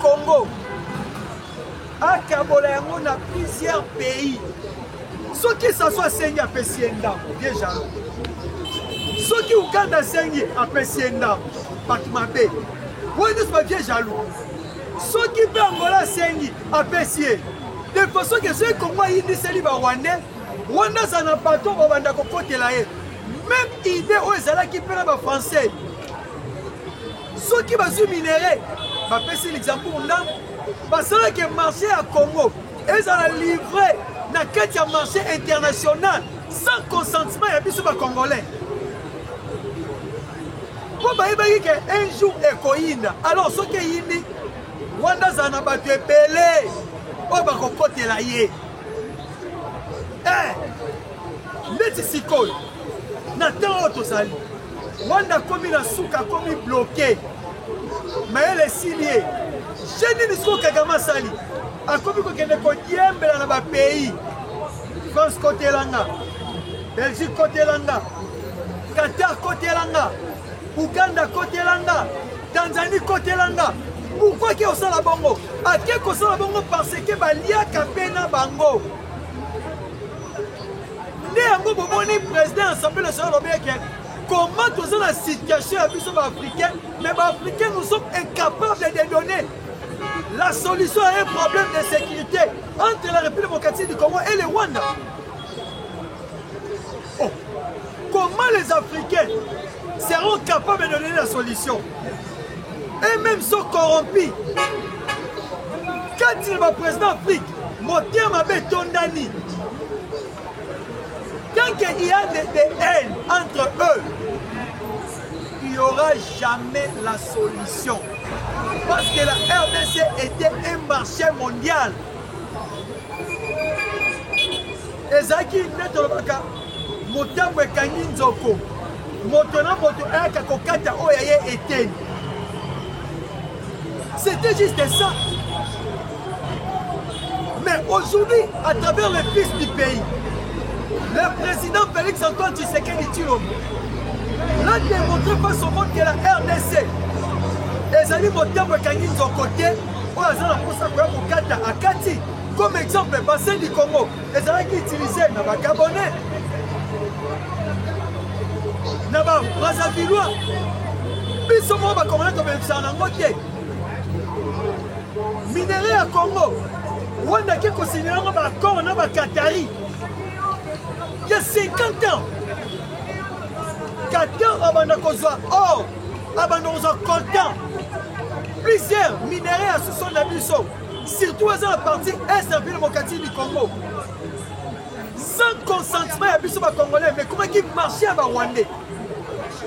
Congo akabola yango na plusieurs pays. Ce qui s'assoit sengi a pesienda bien jaloux. Ce qui Uganda sengi a pesienda Patmabe. Oui, n'est-ce pas bien jaloux. Ce qui peut Angola sengi a pesie. De façon que ceux Congo yindi seli ba Rwanda, Rwanda ça n'a pas tout banda ko côté là. Même idée aux ala qui peut ba français. Ce qui va sur minerai, ba pesi l'exemple ndam, parce que le marché à Congo, ils ont livré dans le marché international sans consentement et puis congolais. Pour un jour écoïne, alors ce qui est dit, Rwanda zana battu pelé, on va côté là yé. Net sikol, n'attend autre sali. Rwanda comme la souka comme bloqué, mais elle est signée. Je ne sais pas Kagama Sali. A comme que ne connaît pas le pays. France côté langa, Belgique côté langa, Qatar côté langa, Ouganda côté langa, Tanzanie côté langa. Pourquoi qu'il y a ça la bongo? A qui que ça la bongo parce que balia kapena bango. Né ango bomoni président assemblée nationale obéke. Comment tous dans la situation africaine, mais les Africains nous sommes incapables de donner la solution à un problème de sécurité entre la République démocratique du Congo et le Rwanda. Oh. Comment les Africains seront capables de donner la solution? Et même sont corrompus. Quand il va président d'Afrique, Motia Mabé Tondani, tant qu'il y a des haines entre eux, il n'y aura jamais la solution. Parce que la RDC était un marché mondial. Ezaki Netolobaka, Motambo Kangi Nzoko, Motona Moto Aka Kokata Oyaye Eten. C'était juste ça. Mais aujourd'hui, à travers le fils du pays, le président Félix Antoine Tshisekedi Tshilombo l'a démontré face au monde que la RDC, les alliés Motambo Kangi Nzokote, comme exemple, le bassin du Congo, les alliés qui utilisaient les Gabonais, les Brazzavillois, ils sont morts comme un minerai à Congo, Rwanda qui considère un accord en Qatari. Il y a 50 ans, Qatar a besoin or, a besoin coltan. Plusieurs minéraux à ce sont d'abusons, surtout dans la partie est de la démocratie du Congo. Sans consentement, il y a des Congolais, mais comment ils marchaient à Rwandais?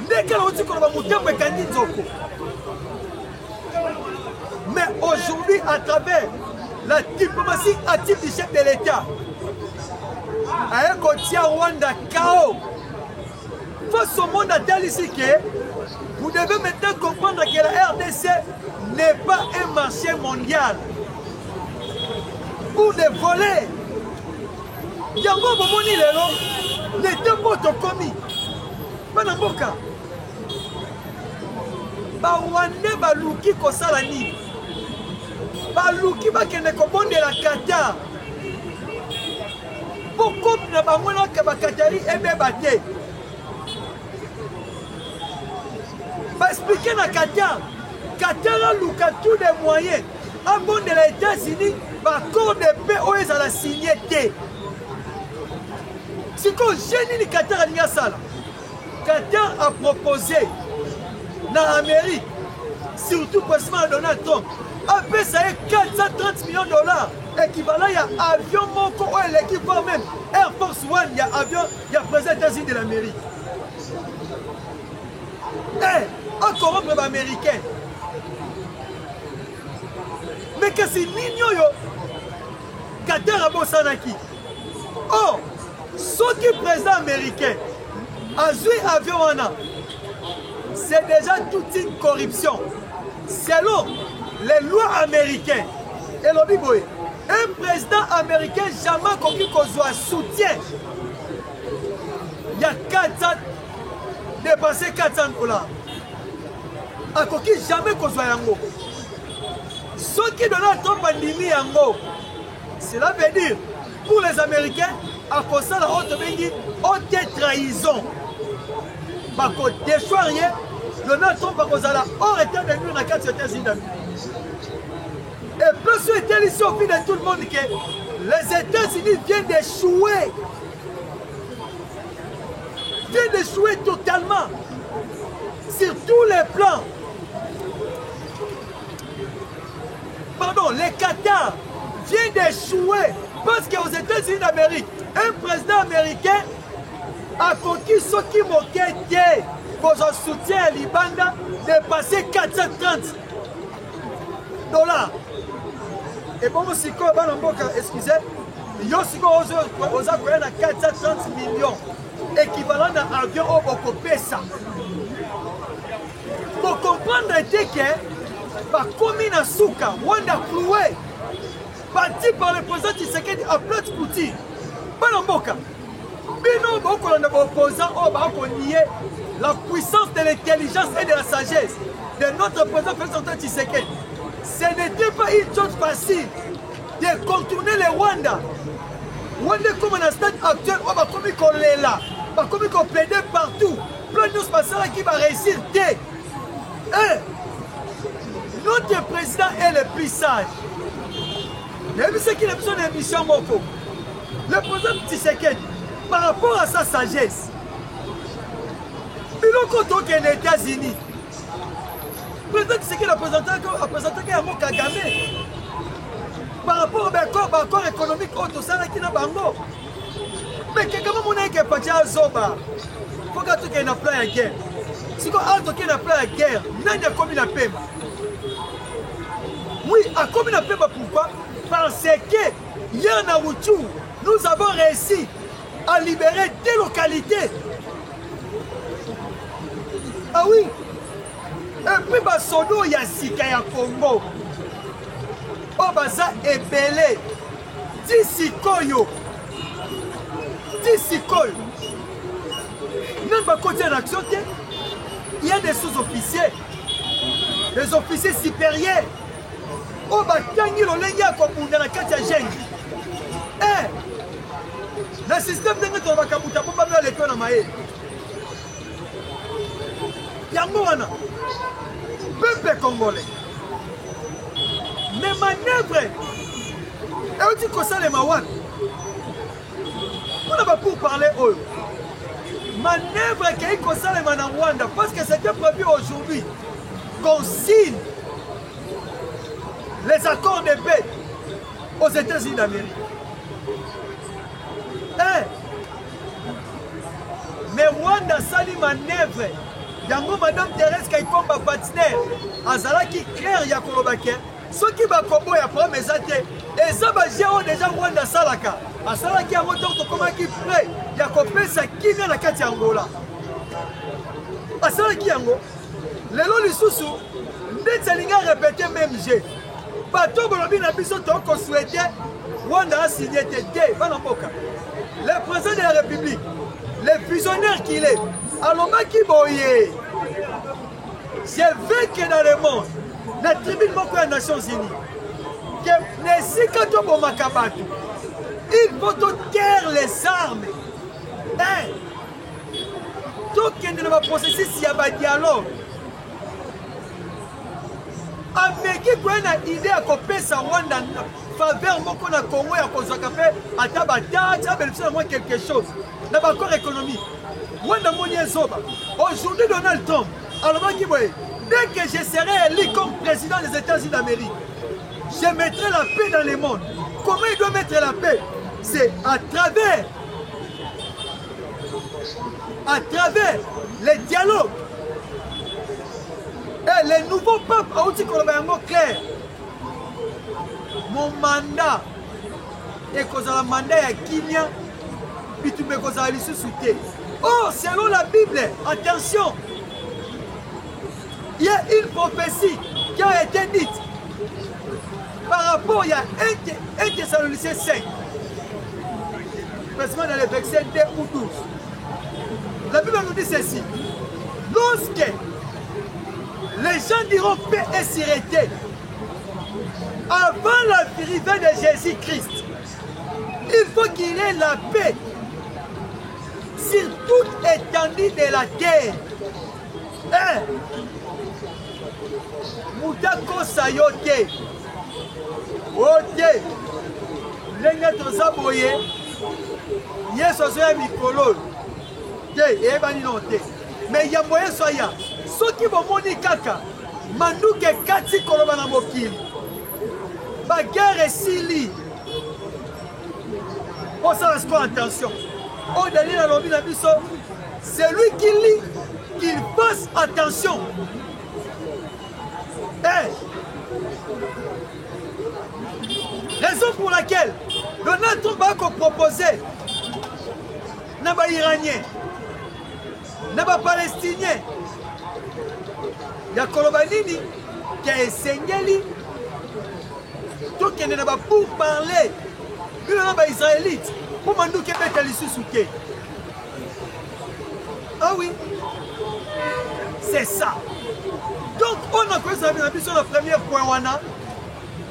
Dès qu'ils ont dit qu'on va monter un mécanisme. Mais aujourd'hui, à travers la diplomatie active du chef de l'État, à un côté Rwanda KO, face au monde à tel ici que vous devez maintenant comprendre que la RDC n'est pas un marché mondial pour des volets. Yango Bomoni Lelo n'était pas commis. Panamboka. Rwanda baluki kosalani. Baluki bakene kobonde la Qatar. Pourquoi na bamona ka bakatari ebe bate? Ba expliquer na Qatar. Qatar a luka tous les moyens. En bon de les États-Unis, l'accord de paix où ils ont signé. C'est que génie du Qatar a ça. Qatar a proposé dans l'Amérique, surtout précisément à Donald Trump, après ça est 430 millions de dollars. Équivalent, il y a avion, Moko, l'équivalent même Air Force One, il y a avion, il y a président des États-Unis de l'Amérique. Et encore un américain. Mais que c'est mignon, Qatar a bossé qui. Or, ce qui est président américain, a joué avion, c'est déjà toute une corruption. Selon les lois américaines, et l'Obiboé, un président américain jamais connu qu'on soit soutien. Il y a 400, dépassé 400 $. A conquis jamais qu'on soit yango. Ce qui Donald Trump a dit yango, cela veut dire pour les Américains, à cause de la haute trahison. Parce que des choix rien, Donald Trump a cause de la hors état de nuire dans 4 États-Unis d'Amérique. Et plus était ici au fil de tout le monde que les États-Unis viennent d'échouer. Viennent d'échouer totalement. Sur tous les plans. Pardon, les Qatar viennent d'échouer parce qu'aux États-Unis d'Amérique, un président américain a conquis ce qui moquait pour son soutien à l'Ibanda de passer 430 $. Et bon, si quoi, excusez, yo si quoi, aux Africains à 430 millions, équivalent à avion au Bokopesa. Pour comprendre que, par commune à Souka, Wanda cloué, bâti par le président Tshisekedi à plate couture, Banamboka. Bino beaucoup d'opposants ont nié la puissance de l'intelligence et de la sagesse de notre président Tshisekedi. Ce n'était pas une chose facile de contourner le Rwanda. Rwanda comme un stade actuel, on va comme qu'on est là, on va comme qu'on plaide partout. Plein de choses qui va réussir dès. Notre président est le plus sage. Mais ce qu'il a besoin d'une mission Moko. Le président Tshisekedi, par rapport à sa sagesse, il a les États-Unis. Le président Tshisekedi a présenté Yamo Kagame. Par rapport à l'accord économique, qui n'a pas bango. Mais Kagame n'a pas de Zoba. Il faut qu'il y ait un plan de guerre. Si on a un plan de guerre, il y a commis la paix. Oui, à commis la paix, pourquoi? Parce que hier à Routou, nous avons réussi à libérer des localités. Ah oui. Et puis, Basono, il y a Sika, il y a Congo. Obaza est belé. Tisikoyo. Tisikoyo. Même pas côté en action, il y a des sous-officiers. Des officiers supérieurs. Obatangi l'olengi à Kobunda la Katia Geng. Le système de notre Bakabuta pour pas aller à Maé. Yangoana. Peuple congolais. Mais manœuvre. Et on dit que ça les Mawan. On n'a pas pour parler eux. Manœuvre qui est comme ça les Manawanda. Parce que c'était prévu aujourd'hui qu'on signe les accords de paix aux États-Unis d'Amérique. Mais Rwanda sali manœuvre. Yango Madame Thérèse Kaikomba partenaire. Azala qui clair ya kolobake. Ceux qui va combo ya premier zate. Et ça va gérer déjà Rwanda salaka. Asala qui a moto comment qui prêt. Ya kopesa kimia na kati Angola. Asala qui yango. Lelo lisusu ndetse linga répéter même jeu. Bato bolobi na biso to ko souhaiter Rwanda a signé té bana mboka. Le président de la République, le visionnaire qu'il est, Aloma Kiboye, je veux que dans le monde, la tribune des Nations Unies, que il faut taire les armes. Donc, il ne va processer s'il y a un dialogue. Avec une idée à couper sa Rwanda, faveur moko na Congo ya kozaka pe atabata ça moi quelque chose. Na ba corps économique. Rwanda moni ezoba. Aujourd'hui Donald Trump, alors qui voyez, dès que je serai élu comme président des États-Unis d'Amérique, je mettrai la paix dans le monde. Comment il doit mettre la paix? C'est à travers les dialogues. Et les nouveaux peuples ont dit qu'on a un mot clair. Mon mandat est que le mandat est Kimia, puis tu me causes. Oh, selon la Bible, attention, il y a une prophétie qui a été dite par rapport à 1 Thessaloniciens 5, précisément dans les versets 2 ou 12. La Bible nous dit ceci: lorsque les gens diront paix et sûreté, avant l'arrivée de Jésus-Christ, il faut qu'il y ait la paix sur toute étendue de la terre. Moutako sayote. Ok. Lenga toza boye. Yeso soya mikolo. Te, ebani non te. Mais yamboye soya. Soki bomoni kaka. Manduke kati koloba na mokili. Ba guerre sili. On s'en reste attention. Oh Daniel alobi na biso. C'est lui qui lit. Qu'il fasse attention. Raison pour laquelle Donald Trump a proposé n'a pas iranien, n'a pas palestinien, il y a Kolobanini qui a essayé tout qui n'est pas pour parler, il n'a pas israélite pour mandou qui est allé sous souké. Ah oui, c'est ça. Donc, on a fait le premier point.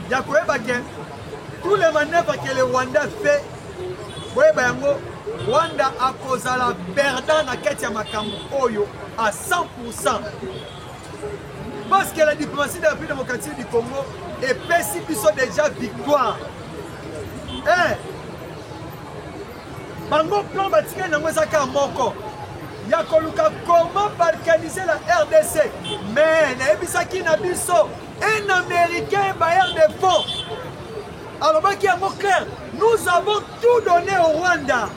Il y a tous les manœuvres que le Rwanda fait. Rwanda a causé la perdant dans Ketia Makambo Oyo à 100%. Parce que la diplomatie de la République démocratique du Congo est pessimiste déjà victoire. Bango plan bâtiment dans Moussaka Moko. Il y a comment balkaniser la RDC. Mais un Américain bailleur de fonds. Alors, qui est mot clair, nous avons tout donné au Rwanda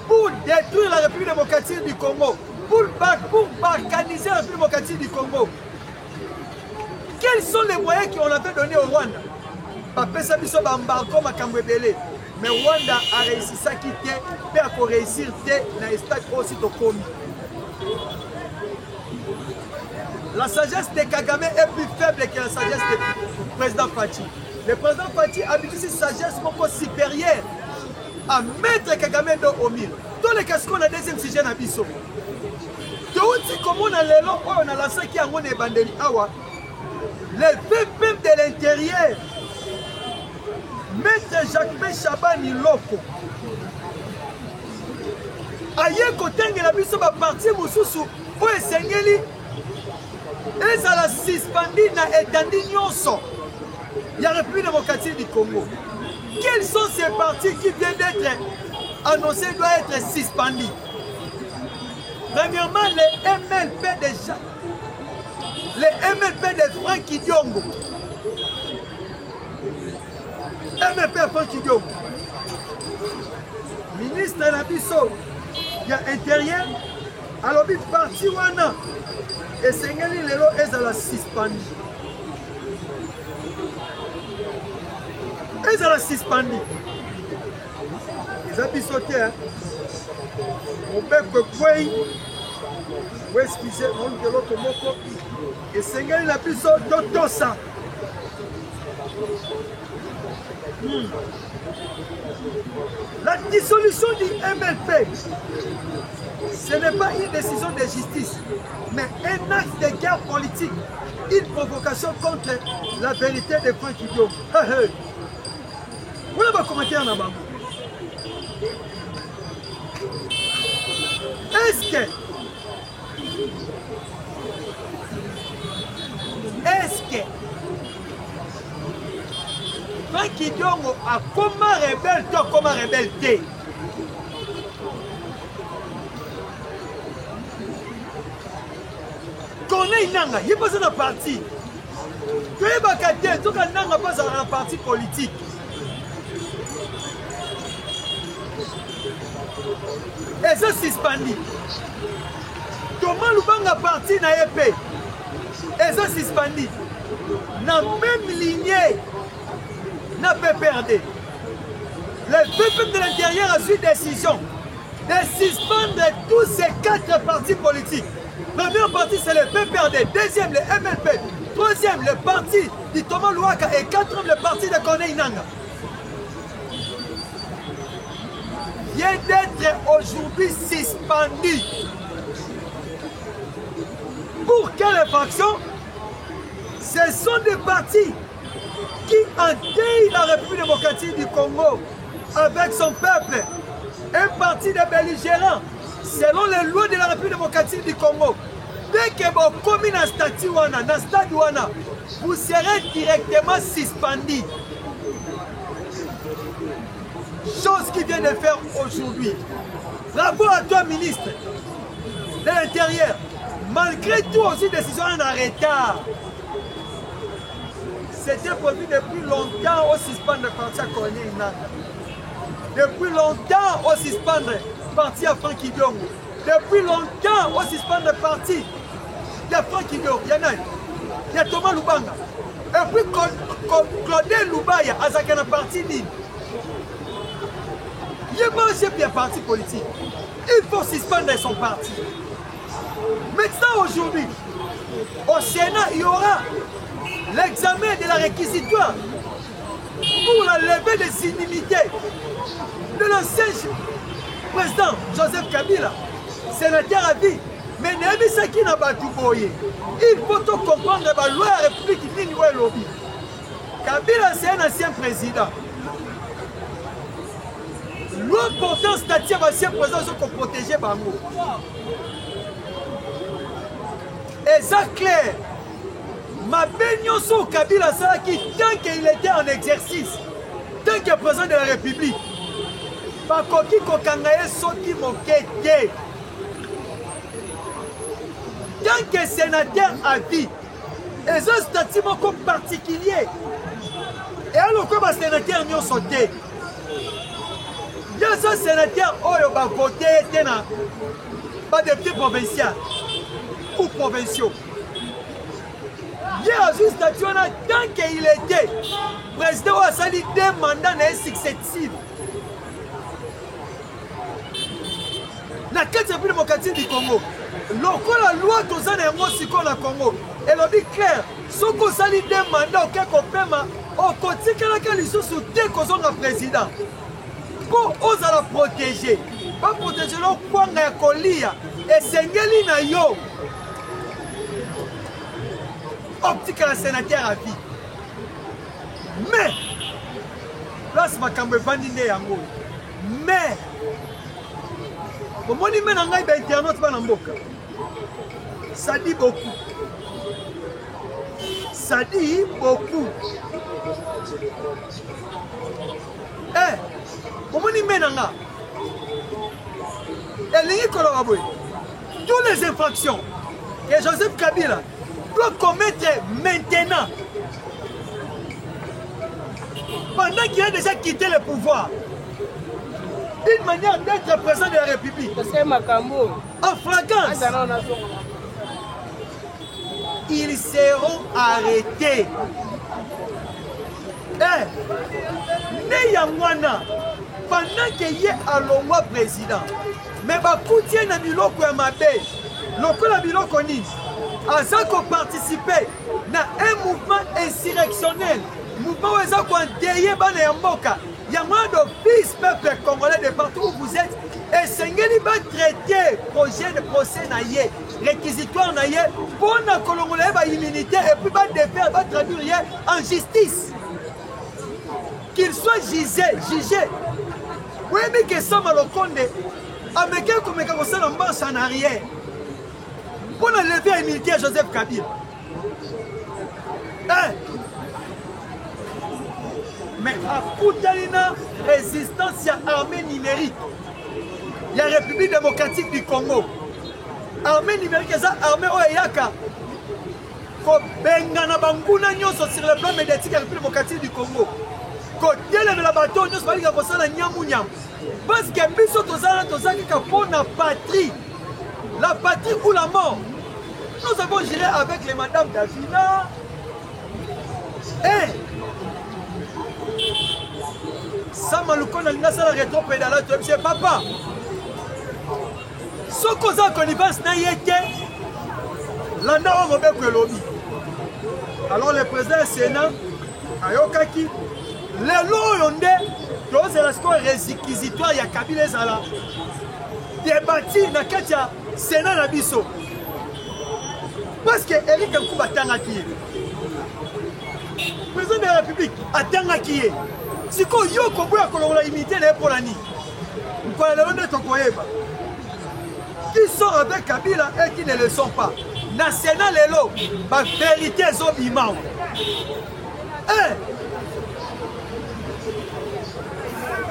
pour détruire la République démocratique du Congo, pour balkaniser la République démocratique du Congo. Quels sont les moyens qu'on avait donnés au Rwanda? Mais Rwanda a réussi ça qui était, mais à réussir dans l'espace aussi de commis. La sagesse de Kagame est plus faible que la sagesse du président Fachi. Le président Fachi a utilisé cette sagesse beaucoup supérieure à mettre Kagame au mille. Dans les cas qu'on a deuxième sujet dans Bisso. Comme on a l'élan, on a lancé qui a mon ébandeli awa. Les VPM de l'intérieur. Maître Jacques Chabani Loko. Aye Kotenge la biso ba parti mususu po esengeli ezala suspendi na etandi nyonso ya République démocratique du Congo. Quels sont ces partis qui viennent d'être annoncés doivent être suspendus? Premièrement, les MLP déjà. Les MLP de Franck Diongo. MLP Franck Diongo. Ministre de la Bisso, il y a intérieur, alors il parti wana. Et Sengeli Lelo est à la suspendue. Est à la suspendue. Ils ont bissoté, hein. Mon père que quoi, vous excusez, on de l'autre mot. Et Sengeli la bisso tout ça. La dissolution du MLP, ce n'est pas une décision de justice, mais un acte de guerre politique, une provocation contre la vérité de Franck Diongo. Vous l'avez commenté en avant. Est-ce que Franck Diongo a comment rebelle, toi comment rebelle t'es? Connaît Nanga, il passe dans la partie. Tu es bakaté, tout le Nanga passe dans la partie politique. Et ça suspendu. Thomas Lubanga parti na EP. Et ça suspendu. Dans même lignée. N'a pas perdu. Le peuple de l'intérieur a su décision de suspendre tous ces 4 partis politiques. Première partie, c'est le PPRD. Deuxième, le MLP. Troisième, le parti de Thomas Louaka. Et quatrième, le parti de Corneille Nanga. Vient d'être aujourd'hui suspendu. Pour quelle infraction? Ce sont des partis qui enteignent la République démocratique du Congo avec son peuple. Un parti de belligérants, selon les lois de la République démocratique du Congo. Dès que vous commis dans statut wana, dans stade wana, vous serez directement suspendu. Chose qui vient de faire aujourd'hui. Bravo à toi, ministre de l'Intérieur. Malgré tout, aussi, décision en retard. C'était prévu depuis longtemps au suspendre le parti à Corneille Nangaa. Depuis longtemps au suspendre le parti à Franck Idiongo. Depuis longtemps au suspendre le parti. Il y a Franck Idiongo, il y a Thomas Lubanga. Et puis Claudel Lubaya, à un parti libre. Il y a un parti politique. Il faut suspendre son parti. Maintenant, aujourd'hui, au Sénat, il y aura l'examen de la réquisitoire pour la levée des inimitiés de l'ancien président Joseph Kabila, sénateur à vie. Mais il faut tout comprendre la loi de la République du lobby. Kabila, c'est un ancien président. Loi portant statut d'ancien président pour protéger Bango. Et ça clair. Ma baignons sur Kabila Salaki tant qu'il était en exercice, tant que président de la République. Par Koki Kokangaye Soki Mokete. Tant que sénateur à vie, et un statut particulier. Et alors, comme un sénateur n'y a sauté. Il y a un sénateur qui a voté pas de petits provinciaux ou provinciaux. Il y a un statut tant qu'il était président a sali 2 mandats successifs. La République démocratique du Congo, la loi de la Congo, elle a dit clair, si vous avez 2 mandats, on continue le président. Pour oser la protéger, pas protéger le point de colia et sengeli na yo. Optique à la sénateur à vie. Mais, là c'est ma cambe vandine yango. Mais, au moment où on a un internaute dans mboka, ça dit beaucoup. Ça dit beaucoup. Eh, comment on menanga? Toutes les infractions que Joseph Kabila doit commettre maintenant, pendant qu'il a déjà quitté le pouvoir, une manière d'être président de la République, en flagrance, ils seront arrêtés. Pendant qu'il y ait un long président, mais il y a un biloko ya mabe, lokola biloko nini, aza ko participer à un mouvement insurrectionnel, mouvement où aza ko endeuiller bana ya mboka, ya mwa d'office peuple congolais de partout où vous êtes, et sengeli ba traiter projet de procès na ye, réquisitoire na ye, pour na kolongola ba immunité et puis ba défaire, ba traduire en justice. Qu'il soit jugé. Oui, mais que ça m'a le conde, avec un comme ça, on marche en arrière. Pour enlever l'immunité à Joseph Kabila. Mais à Koutalina, résistance, il y a armée numérique. Il y a la République démocratique du Congo. Armée numérique, c'est ça, armée Oyaka. Bengana Banguna Nyoso sur le plan médiatique de la République démocratique du Congo. Côté de la bateau, nous allons faire ça nyam. Parce que biso tozaki pour la patrie ou la mort. Nous avons géré avec les madames Davina. Ça m'a le connaissance à la rétro-pédalade, c'est papa. Ce qu'on a connivence n'a été, l'anda on va le lobby. Alors le président du Sénat, Ayokaki, les lois ont dit, c'est la score réquisitoire, il y a Kabila Zala, débattu dans le Sénat Nabiso. Parce que Eric Nkouba Tangaki, République atangaki ye. Siko yo koboya kolongola immunité na pour la ni. Mpona lelo nde tokoyeba. Qui sont avec Kabila et qui ne le sont pas. National lelo ba vérité zobima.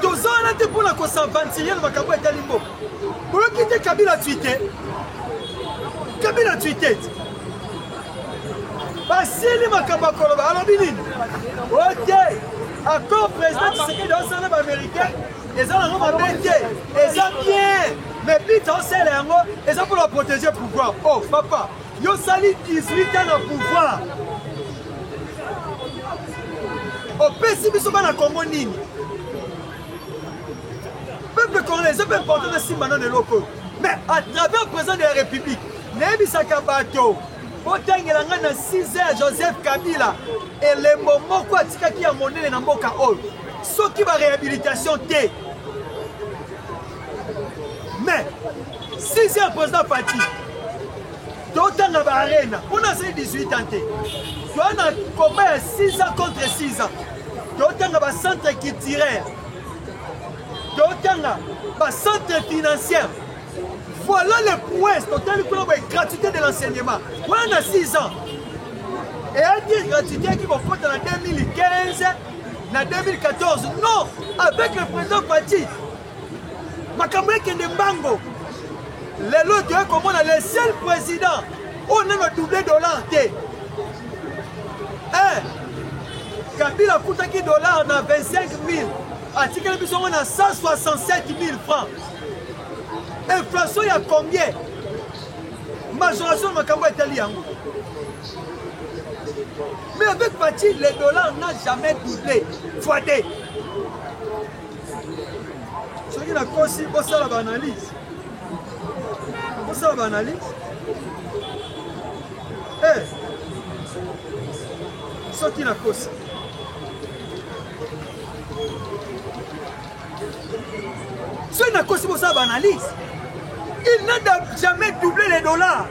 Tozana te pour la kosanvantirie na makambo etali mboka. Pour quitter Kabila tweeté. Kabila tweeté. Basili makambo koloba alobi nini? OK. Accord président Tshisekedi dans le américain. Les gens ont embêté. Ils ont bien. Mais puis on sait les mots. Ils ont pour la protéger le pouvoir. Oh papa, yo sali 18 ans au pouvoir. Au pays ils sont pas dans Congo nini. Peuple congolais, c'est pas important de si maintenant de locaux. Mais à travers le président de la République, Nebi Sakabato, Otengela na 6h Joseph Kabila et le moment quoi tikaki ya monene na mboka oyo. Soki ba réhabilitation té. Mais 6e président parti. Totanga ba arena, on a 18 ans té. On a combat 6 ans contre 6 ans. Totanga ba centre culturel. Totanga ba centre financier. Voilà le prouesse total pour la gratuité de l'enseignement. On a 6 ans. Et elle dit gratuité qui va faire en 2015, en 2014. Non, avec le président Fati. Makamwe Kendembango. Les lots comme on a le seul président. On a le doublé dollar. Kabila Koutaki dollar on a 25 000. Article on a 167 000 francs. Inflation, il y a combien? Majoration de Makambo italien. Mais avec Fati, le dollar n'a jamais doublé. Fois-deux. Ce qui n'a pas aussi, c'est la analyse. C'est la analyse. Ce qui n'a pas aussi. Ce qui n'a pas aussi, c'est la analyse. Il n'a jamais doublé les dollars.